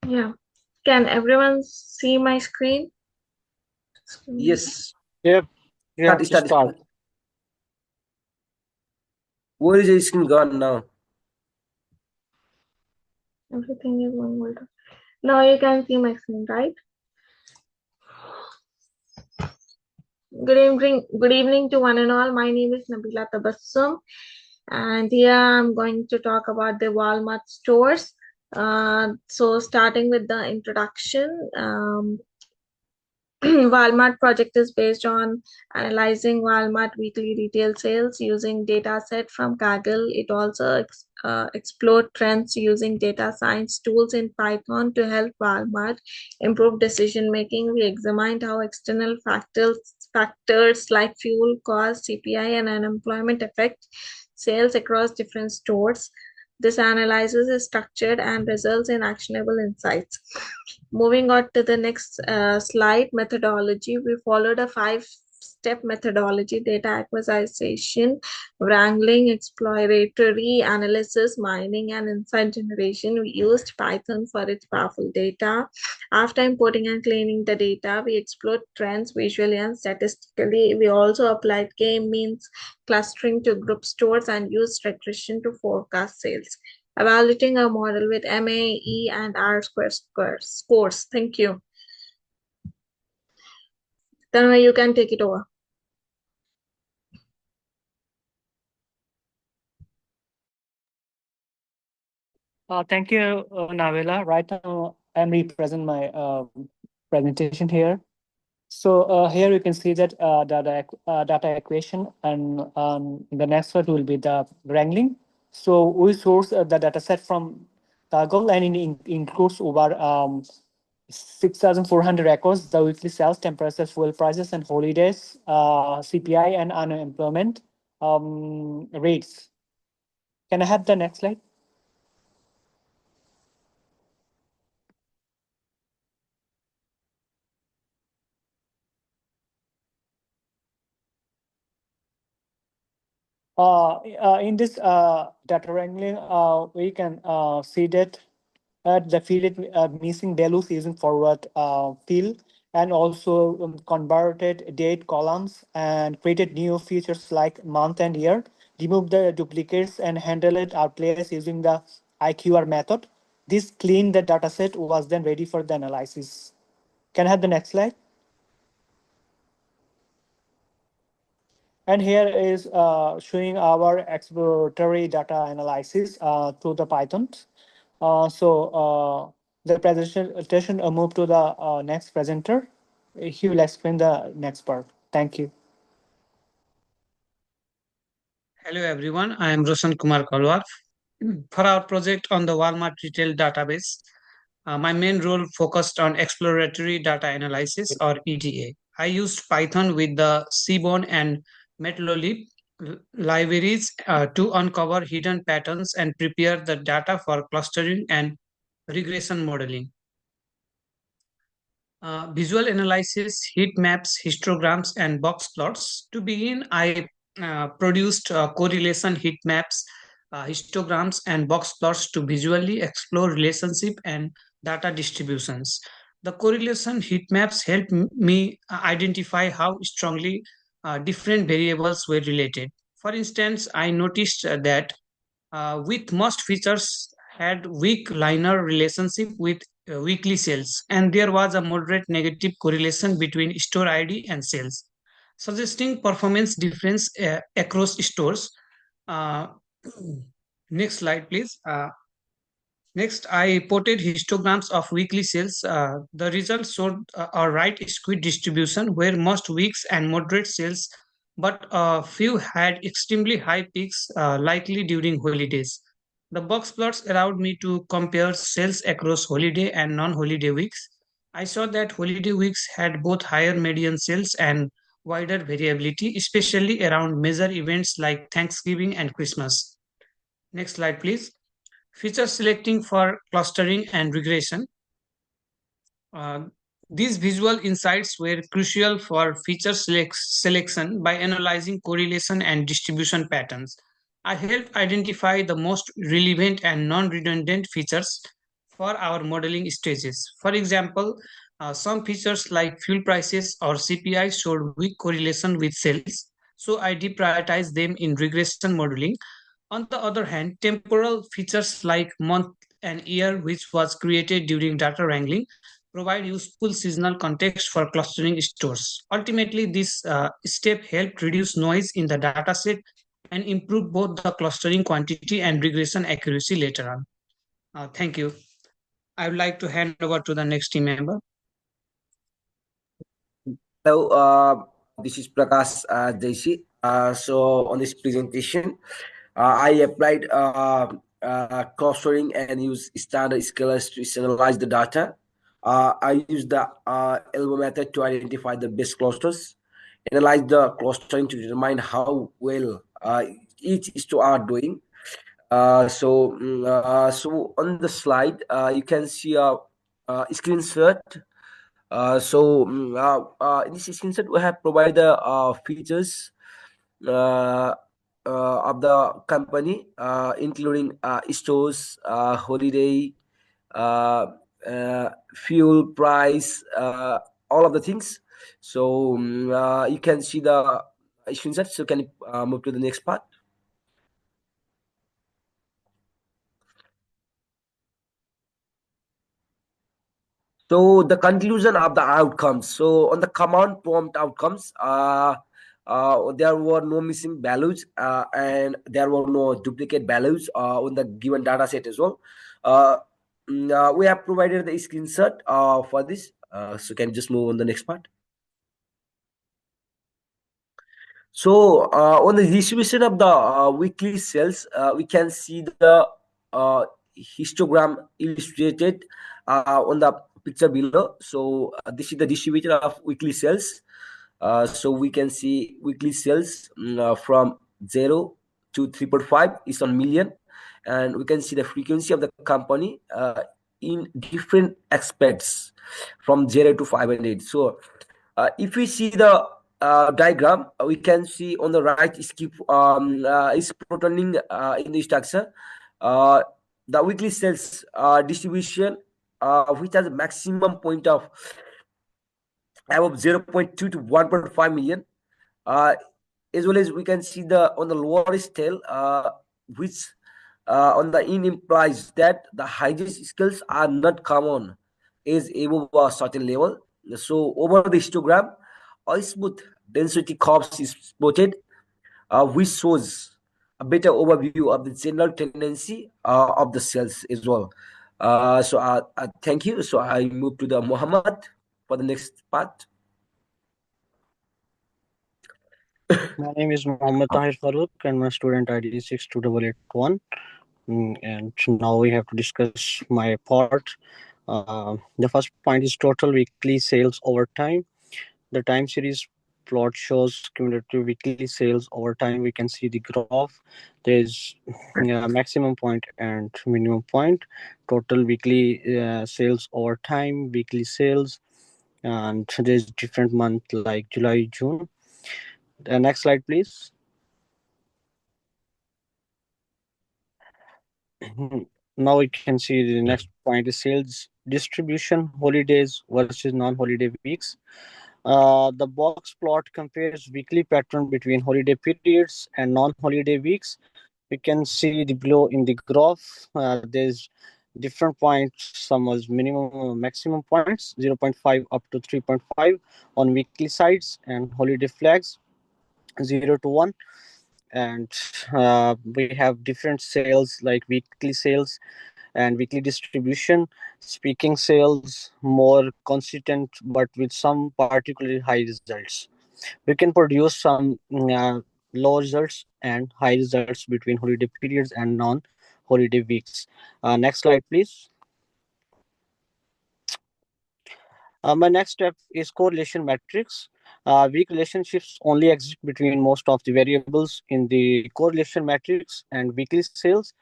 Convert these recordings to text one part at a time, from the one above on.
Yeah. Can everyone see my screen? Yes. Yep. Start, start, Start. start. Where is the screen gone now? Everything is going well. Now you can see my screen, right? Good evening to one and all. My name is Nabila Tabassum, and here I'm going to talk about the Walmart stores. So starting with the introduction, Walmart project is based on analyzing Walmart weekly retail sales using data set from Kaggle. It also explored trends using data science tools in Python to help Walmart improve decision making. We examined how external factors like fuel cost, CPI, and unemployment affect sales across different stores. This analysis is structured and results in actionable insights. Moving on to the next slide, methodology. We followed a 5-step methodology: data acquisition, wrangling, exploratory analysis, mining, and insight generation. We used Python for its powerful data. After importing and cleaning the data, we explored trends visually and statistically. We also applied k-means clustering to group stores and used regression to forecast sales. Evaluating a model with MAE and R-square scores. Thank you. Tanmay, you can take it over. Thank you, Navila. Right now, I'm representing my presentation here. So here you can see that data equation, and the next one will be the wrangling. So we source the data set from Kaggle, and it includes over 6,400 records: the weekly sales, temperatures, fuel prices, and holidays, CPI, and unemployment rates. Can I have the next slide? In this data wrangling, we can see that the field missing values using forward fill, and also converted date columns and created new features like month and year, remove the duplicates and handled outliers using the IQR method. This cleaned the dataset was then ready for the analysis. Can I have the next slide? And here is showing our exploratory data analysis through the Python. The presentation move to the next presenter. He will explain the next part. Thank you. Hello everyone, I am Roshan Kumar Kalwar. For our project on the Walmart retail database, my main role focused on exploratory data analysis, or EDA. I used Python with the Seaborn and Matplotlib libraries to uncover hidden patterns and prepare the data for clustering and regression modeling. Visual analysis, heat maps, histograms, and box plots. To begin, I produced correlation heat maps, histograms, and box plots to visually explore relationship and data distributions. The correlation heat maps helped me identify how strongly different variables were related. For instance, I noticed that with most features had weak linear relationship with weekly sales, and there was a moderate negative correlation between store ID and sales, suggesting performance difference across stores. Uh, Next slide, please. Next, I plotted histograms of weekly sales. The results showed a right squid distribution where most weeks and moderate sales, but a few had extremely high peaks, likely during holidays. The box plots allowed me to compare sales across holiday and non-holiday weeks. I saw that holiday weeks had both higher median sales and wider variability, especially around major events like Thanksgiving and Christmas. Next slide, please. Feature selecting for clustering and regression. Uh, these visual insights were crucial for feature selection by analyzing correlation and distribution patterns. I helped identify the most relevant and non-redundant features for our modeling stages. For example, some features like fuel prices or CPI showed weak correlation with sales, so I deprioritize them in regression modeling. On the other hand, temporal features like month and year, which was created during data wrangling, provide useful seasonal context for clustering stores. Ultimately, this step helped reduce noise in the dataset and improve both the clustering quantity and regression accuracy later on. Thank you. I would like to hand over to the next team member. Hello, this is Prakash Desi. So on this presentation, I applied clustering and used standard scalars to analyze the data. I used the elbow method to identify the best clusters, analyze the clustering to determine how well each store are doing. So on the slide, you can see a screenshot. In this screenshot, we have provided the features uh, of the company, including stores, holiday, uh, fuel price, all of the things. So you can see the screenshot. So can you move to the next part? So the conclusion of the outcomes. So on the command prompt outcomes, there were no missing values and there were no duplicate values on the given data set as well. We have provided the screenshot for this. So can you just move on the next part? So on the distribution of the weekly sales, we can see the uh, histogram illustrated on the picture below. So this is the distribution of weekly sales. So we can see weekly sales from 0 to 3.5 is on million, and we can see the frequency of the company in different aspects from 0 to 5 and 8. So if we see the diagram, we can see on the right is protoning in the structure. The weekly sales distribution, which has a maximum point of above 0.2 to 1.5 million. As well as we can see the on the lower scale, which on the in implies that the hygiene skills are not common is above a certain level. So over the histogram, a smooth density curves is spotted, which shows a better overview of the general tendency of the cells as well. Thank you. So I move to the Muhammad for the next part. My name is Mohammed Tahir Farooq and my student ID is 62881. And now we have to discuss my part. The first point is total weekly sales over time. The time series plot shows cumulative weekly sales over time. We can see the graph. There's maximum point and minimum point. Total weekly sales over time, weekly sales, and there's different month like July, June. The next slide, please. Now we can see the next point is sales distribution, holidays versus non-holiday weeks. The box plot compares weekly pattern between holiday periods and non-holiday weeks. We can see the below in the graph. There's different points. Some was minimum, maximum points, 0.5 up to 3.5 on weekly sides, and holiday flags, 0 to 1. And we have different sales like weekly sales and weekly distribution. Speaking sales more consistent but with some particularly high results. We can produce some low results and high results between holiday periods and non-holiday weeks. Next slide, please. My next step is correlation matrix. Weak relationships only exist between most of the variables in the correlation matrix and weekly sales.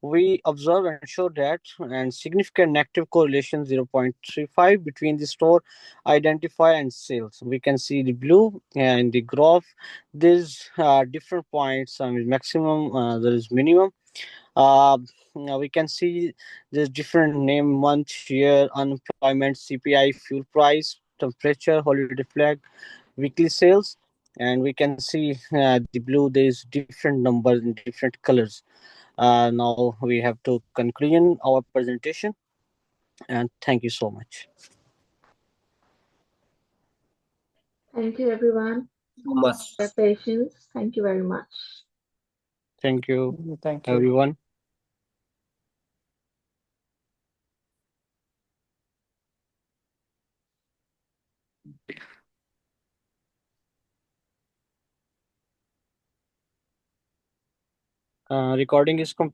We observe and show that and significant negative correlation 0.35 between the store identifier and sales. We can see the blue and the graph. There's different points. Maximum, there is minimum. Uh, Now we can see there's different name, month, year, unemployment, CPI, fuel price, temperature, holiday flag, weekly sales, and we can see the blue. There's different numbers in different colors. Now we have to conclude our presentation, and thank you so much. Thank you, everyone, So much. for your patience. Thank you very much. Thank you, Thank you. everyone. Recording is complete.